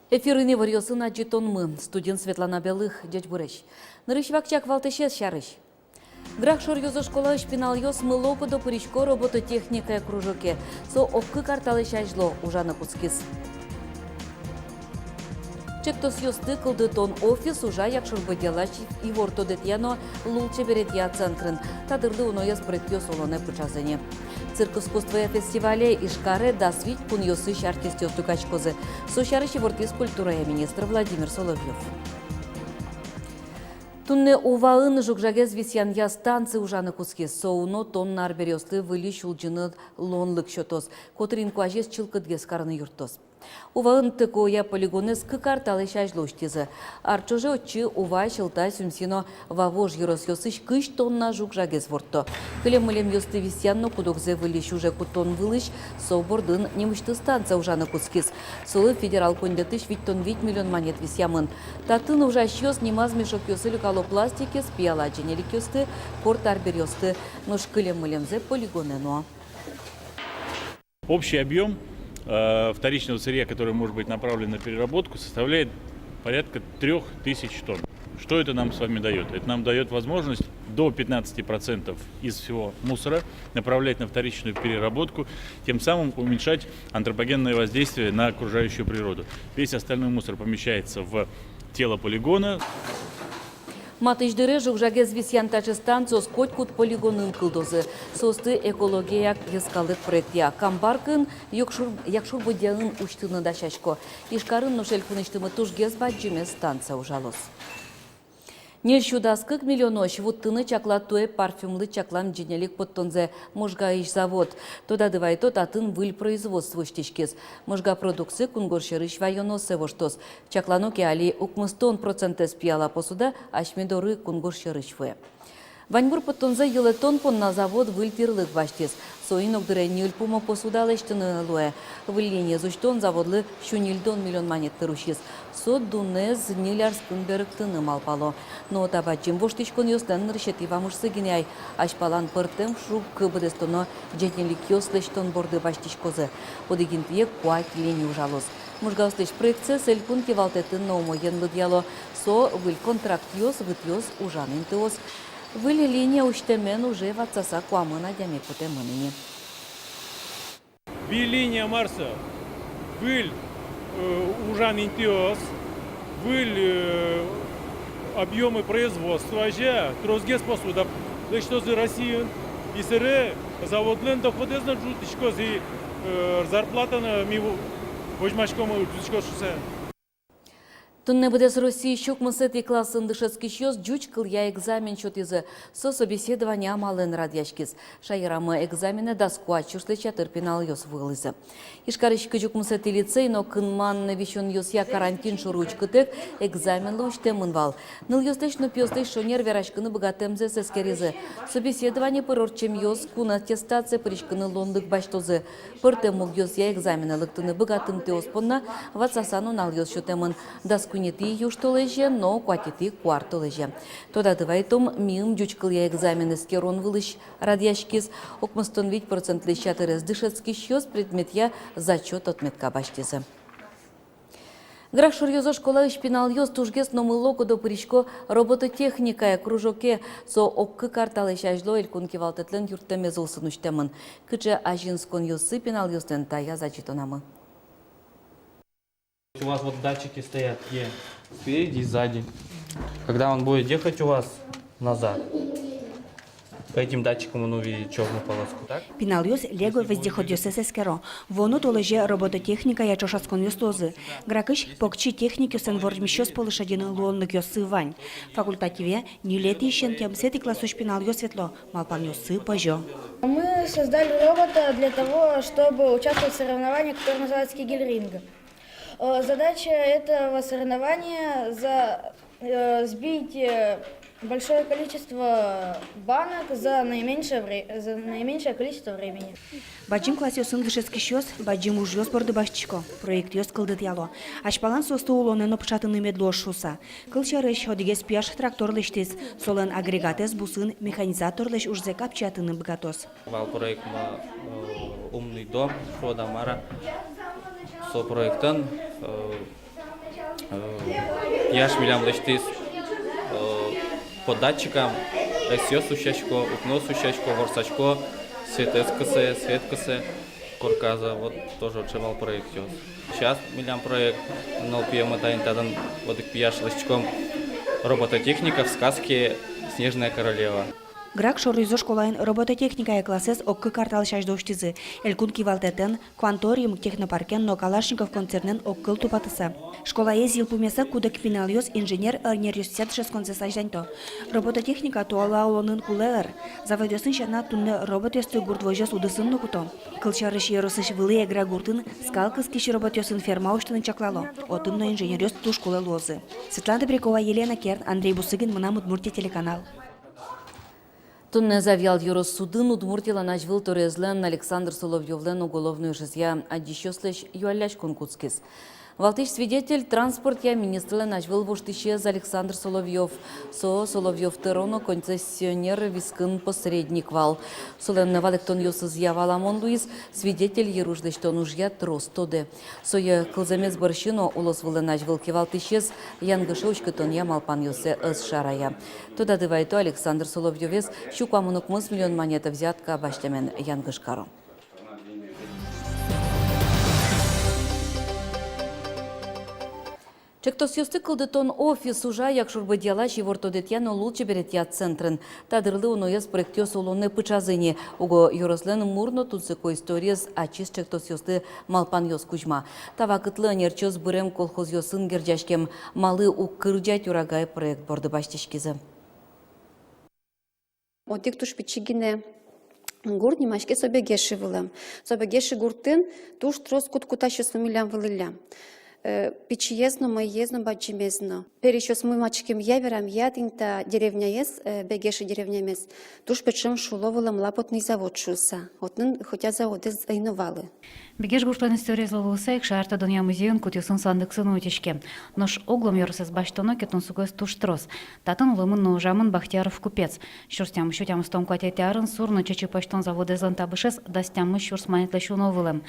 Эфирыне варьосын аджитонмы. Студент Светлана Белых, дядь Бурыч. Нарышвакчак валтышес шарыш. Грахшор юзо школа шпинал йос мылоку до пыричко робототехника кружоке. Со оккы карталы шайжло ужана куцкис. Чектос йосты кылды тон офис ужа якшурбы делач и вортодетьяно лулче беретья центрын. Тадырды унояс проектьё солоне пучазыне. Цирк искусства фестивале Ишкаре дасвить пун йосыш артистёс тукачкозы. Сощарыщи вортис культура министр Владимир Соловьев. Тунне уваын жукжагез висян я станции ужаны куски соуно тоннар берёсты выли шулжыны лонлык шотос. Котрин куажес чылкыдгез карны юртос. Уваын тыкоя полигонез кыкарталы шайжлоштизы. Арчоже отчы ува шылта сюмсино вавож юрос йосыш кыш тонна жукжагез ворто. Кылем-мылем йосты висянно кудокзе выли шуже кутон вылыш собордын немышты станция ужаны кускис. Солы федерал кондетыш виттон 8 миллион монет висямын. Татын ужа шьёс немаз мешок йосы люкалопластики спияла дженелик йосты портар берёсты. Нож кылем-мылемзе полигонено. Общий объем вторичного сырья, который может быть направлен на переработку, составляет порядка 3000 тонн. Что это нам с вами дает? Это нам дает возможность до 15% из всего мусора направлять на вторичную переработку, тем самым уменьшать антропогенное воздействие на окружающую природу. Весь остальной мусор помещается в тело полигона. Матыждыры жукжагез висянтачы станциос котькут полигонын кылдозы. Состы экологияк ескалык проектия. Камбаркын якшур будянын уштыны да шашко. Ишкарын ношель кыныштымы тужгез баджиме станция ужалос. Нельшудас 40 миллионош вуттыны чаклатуэ парфюмлы чаклам джинелик подтонзе мужга иш завод. Тода дывайто татын выль производство штичкес. Мужга продукции кунгоршерыш вайоносе воштос. Чакланоке али укмыстон процентес пияла посуда ашмедоры кунгоршерыш ве. Ваньбур подтонзе елетон пон на завод выль пирлык баштес. Соинок дыре нюльпумо посуда лештыны луэ. Выльлене зуштон заводлы шунильдон миллион монет тырушес. Сот дунез нилярскын берыктыны малпало. Но табачим воштичкон йостан решетива мужсыгиняй. Ашпалан пыртем шук кыбыдестоно джетнелик йослештон борды баштичкозы. Подыгинтие куай килени ужалос. Мужгаустыш проекция сельпун кивалтетін наумо енлы дьяло. Со выль контракт йос вытьос ужанын тыос. Выль линия уштемен уже ватсаса куамына дямекуте мыныне. Линия Марса, выль ужан интиос, выль объемы производства, же трозгес посуда, да что за Россию, и сыры заводлен доходы на жутичко, и зарплата на миву, возьмашком жутичко шусе. Тунне будес России щук мысети классын дышецкий щёс джучкал я экзамен чотизы со собеседования малын радяшкис. Шайрамы экзамены доскуа чурслы чатыр пенал ёс вылызы. Ишкарышкы жук мысети лицей, но кынман вишон ёс я карантин шуручкытык экзамен лучте мынвал. Ныл ёстыш но пёстыш шонер верашкыны богатемзе сескеризы. Собеседование пырорчем ёс кун аттестация пыришкыны лондык баштозы. Пыртем муг ёс я экзамены лыктыны богатым теоспонна ватсасану нал ёс шотемын доску не ты юштолеже, но кватити квартолеже. Тода дывайтом мим джучкал я экзамены скерон вылыш радяшкис, окмастон 8% лещатырез дышецкий щёс предмет я зачет отметка баштизы. Грахшор йозо школа шпинал йоз тужгес номылоку до пыричко робототехника кружоке со оккы карталы шажло элькун кивалтетлен юрттеме зулсын уштемын. Кыче ажинскон йозсы пинал йозден тая зачитонамы. У вас вот датчики стоят спереди и сзади. Когда он будет ехать у вас назад, по этим датчикам он увидит черную полоску, так? Пиналюс лего вездеходюсе сескеро. Воно толеже робототехника я чошаскон юстозы. Гракыш покчи техники сен вормищос полышадин луоннык ёсы вань. Факультативе нюлети ищен тем сети классу шпиналю светло. Малпан ёсы пожо. Мы создали робота для того, чтобы участвовать в соревновании, которое называется Кегельринг. Задача этого соревнования сбить большое количество банок за наименьшее количество времени. Баджим класс ёсын дышецкий щёс, баджим уж ёс борды башчико. Проект ёс кылдыт яло. Ашпалан состы улонен опшатыны медлош шуса. Кылчарыш одигес пияш трактор лештес, солен агрегатес бусын механизатор леш ужзе капчатыны бгатос. Вал проект умный дом, Шодамара. Со проектын Яш милям лештис под датчиком, SEO сущачко, укно сущачко, ворсачко, светкосе, Корказа, вот тоже отшивал проект. Сейчас милям проект, но пьем тадан вот пьяш лещком робототехника в сказке «Снежная королева». Грак шоризо школайн робототехника классес оккы картал шаждоштизы. Элькун кивалтетен, кванториум технопаркен, но Калашников концернен оккыл тупатыса. Школа езил пумеса кудак финалиос инженер нерюстет шесконцесажданто. Робототехника туала олонын кулелер. Заводесын шана тунне роботесты гурдвожес удысын нукуто. Кылчарыш еросыш вылы эгра гуртын скалкыс киши роботесын ферма уштынын чаклало. Отынно инженерёс ту школы лозы. Светлана Брикова, Елена Керн, Андрей Бусыгин, Мына Удмуртия телеканал. Тунне завял юрос судын Удмуртила начвыл торезлен Александр Соловьевлен уголовную жизя, а дещёслещ юаляш конкутскис. Валтыш свидетель транспорт я министр начвыл воштищез Александр Соловьев. Соловьев тероно концессионер вискын посредник вал. Соленне валектон йосыз яваламон Луис, свидетель еруждештон ужья тростоде. Соя кылзамец борщино улосвылы начвыл кевалтыщез янгышочкатон я малпан йосе ыз шарая. Туда дывайто Александр Соловьевес щукамунок мыс миллион монета взятка баштамен янгышкаро. Чектосьёсты кылдытон офис уже, як шурбы дьялаш и вортодетьяно лучше беретьят центрын. Тадырлы унояс проектёс улонны пычазыни. Уго юрослен мурно тутсыко историес ачис чектосьёсты малпан ёс кужма. Тавакытлы нерчёс бырем колхоз ёсын герджашкем малы укырджать урагай проект борды баштишкизы. Отик туш пичигине гурт немашке собе геши вылам. Собе геши гуртын туш трос кут-кутащи сумилям вылылям. Пичиезно, моезно, баджимезно. Перещос мы мачким яверам ядинта деревня ес, бегеши деревня мес. Туш печем шуловылам лапотный завод шуса. Отнын хотя заводы зайновалы. Бегеш гуртлан история зловуса, шарта доня музеюн кутюсын сандыксын утишке. Нож оглом йорсес баштоно кетон сугоес туш трос. Татын лымын ножамын Бахтияров купец. Щурстям щутям стом кватетярын сурно чечи паштон заводы злантабышес дастям щурс манетлещуновылым.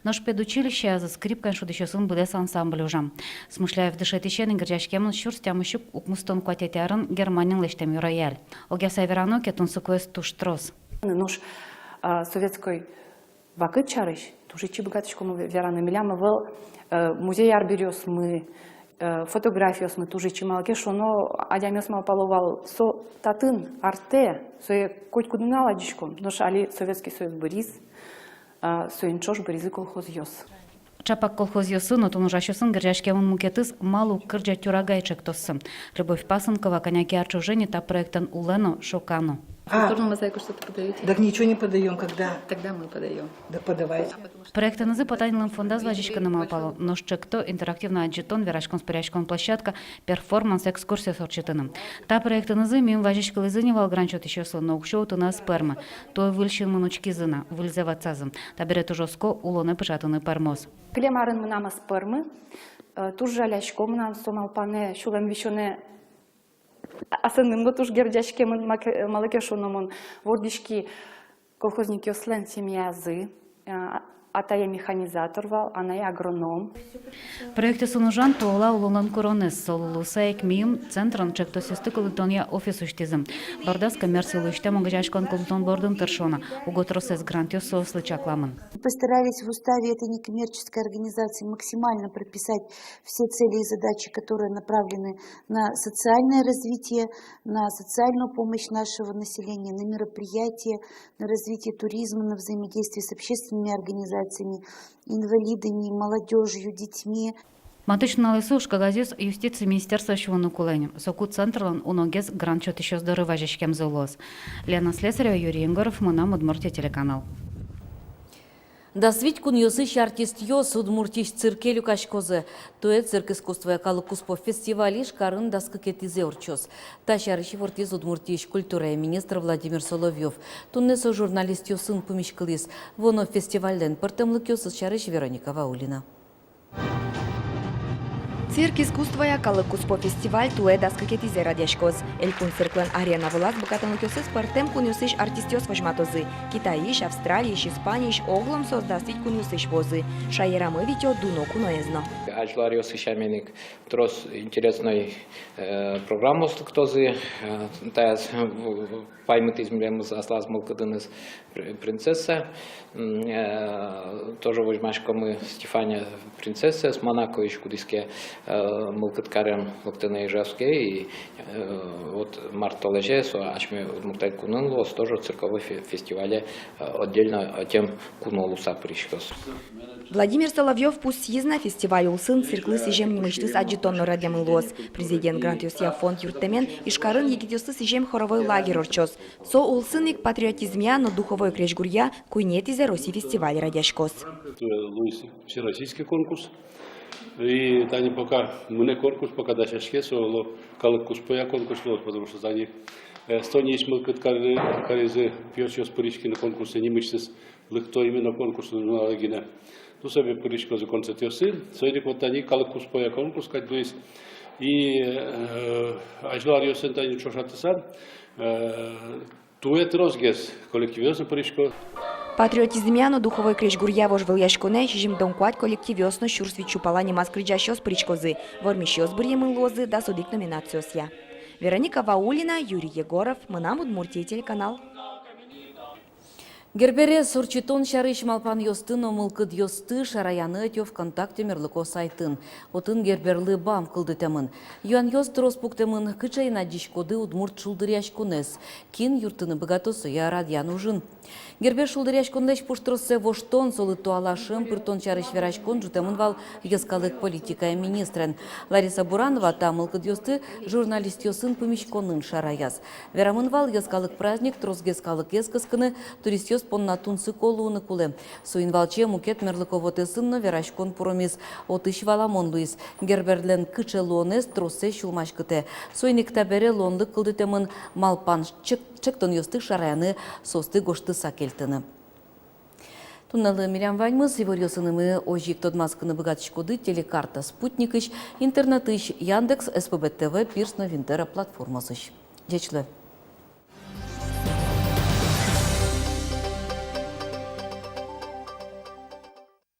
Нож педучилище за скрипкан шудищосын будес ансамбль ужам. Смышляев дышетищен грджашкемын щурстям щук укмустон кватетярын Германин лештем рояль. Огя саверано кетон сугоес туш трос. Нож советской вакыт чарыш. Уже чебогаточку мы вераны миляма был музей арберёс мы фотографиос мы тоже чималке шоно адямес мал половал со татын арте со коть кудна ладичком но али Советский Союз Борис со инчош Боризы колхоз ёс. Чапак колхоз ёсын, отун ужащосын гржашкемын мукетыз малу кырджа тюрагайчек тосын. Любовь Пасынкова, коняки арчужени, та проектан улено шокану. Культурную мозаику что-то подаете? Так ничего не подаем, когда? Тогда мы подаем. Да подавайте. Проекты назы потайнылым фонда зважичка намалпало, но щекто интерактивно аджетон, верашкон спорячкон площадка, перформанс, экскурсия с орчетыным. Та проекты назы мим важичка лызыневал гранчот еще сон, но укшоуту на спермы. То выльщин манучки зына, выльзева цазым. Та берет ужоско улоны пышатыны пермоз. Клемарын мынама спермы, туж жалячко мынам сомалпане, шулем вещене асынымды туш гердячке малыке шуномун вордишки колхозник ёслен семьязы, атая механизатор вал, она и агроном. Проекты сунужан туола улонан коронес солулусаек мим центран чектосисты колутония офис уштизм. Бардас коммерциялы уштем огажашкон колутон бордын тершона. Уготросес грантио сослы чакламын. Постарались в уставе этой некоммерческой организации максимально прописать все цели и задачи, которые направлены на социальное развитие, на социальную помощь нашего населения, на мероприятия, на развитие туризма, на взаимодействие с общественными организациями, инвалидами, молодежью, детьми. Матычный лысуш кагазис юстиции министерства швону куленем. Соку централан уногез гранчот еще здорово жешкем золос. Лена Слесарева, Юрий Егоров, Мына Удмуртия телеканал. Да свить кун ёсыш артист ёс Удмуртиш циркелю кашкозы. Туэ цирк искусства калыкуспо фестивали шкарын даскакетизе орчос. Ташарыш вортиз Удмуртиш культура министр Владимир Соловьев. Туннесо журналист ёсын пумишкалис. Воно фестивальден пыртымлык ёсыз шарыш Вероника Ваулина. Цирк искусства я калыкуспо фестиваль туэ даскакетизе радяшкоз. Элькун цирклен арена влас богатым кёсыз партем кунюсыш артистёс вожматозы. Китаиш, Австралииш, Испанииш оглом создастить кунюсыш возы. Шаерамы витё дуно куноезно. Ажлариос Ишаменик трос интересной программу структозы, таяс паймет измеремыз аслаз мылкыдыныз принцесса, тоже возьмашка мы Стефания принцесса с Монако еще кудиске мылкыткарем локтыны ижевске и вот март олеже со ачме муктай кунын лос тоже цирковой фестивале отдельно тем кунолуса пришкос. Владимир Соловьев пусть съездна фестиваль улсын цирклы сижем немыштыс аджитонно радиамылос. Президент Грант Йосия фонд юртемен ишкарын егитёсы сижем хоровой лагерь орчос. Со улсынник патриотизмя, но духовой крежгурья куйнет из России фестиваль радяшкос. Всероссийский конкурс. И тани пока мне конкурс пока дальше соло калыкус поя конкурс потому что за них стониш мылкыт карезы пьёчёс пырички на конкурсе немыштыс лыхто именно конкурс на лагина. Tu sobie poriško za koncertiosy, sojde kotani kalkus poja konkus kad dois i ajlarios entani čošatasa. Тует розгес коллективиозно пoriško. Патриотизмяно духовой крежгурья вожвел яшконе, чижим донкуат коллективиосно шурсвичу палани маскрыджащос причкозы, вормищос бурьемын лозы да судик номинациосья. Вероника Ваулина, Юрий Егоров, Мынам Удмуртия телеканал. Гербере сурчитон шарыш малпан йостын омылкыд йосты шараяны өтё ВКонтакте мерлыко сайтын. Отын герберлы бам кылды темын. Юан йост троспуктемын кычайна дишкоды удмурт шулдыряш конес. Кин юртыны богатосы я радьян ужын. Гербер шулдыряш конлеш пуштросе воштон солы туалашым пыртон шарыш вераш кон жутемын вал ескалык политика министрен. Лариса Буранова там мылкыд йосты журналист йосын помещконын шараяс. Верамын вал ескалык праздник трозгескалык ескаскыны турист йос понна тунсы колуны кулы. Суин валче мукет мерлыковоты сынны верашкон пуромис. Отыш валамон луис. Герберлен кычы лонес тросе шулмашкыте. Суиник табере лонды кылдытемын малпан чектон йосты шараяны состы гошты сакельтыны. Тунналы Мирям Ваньмыз, Иварьосынымы ожик тодмаскыны богатышкоды телекарта спутникыш, интернетыш, Яндекс, СПБ ТВ, Пирс Новинтера платформасыш. Дечлы.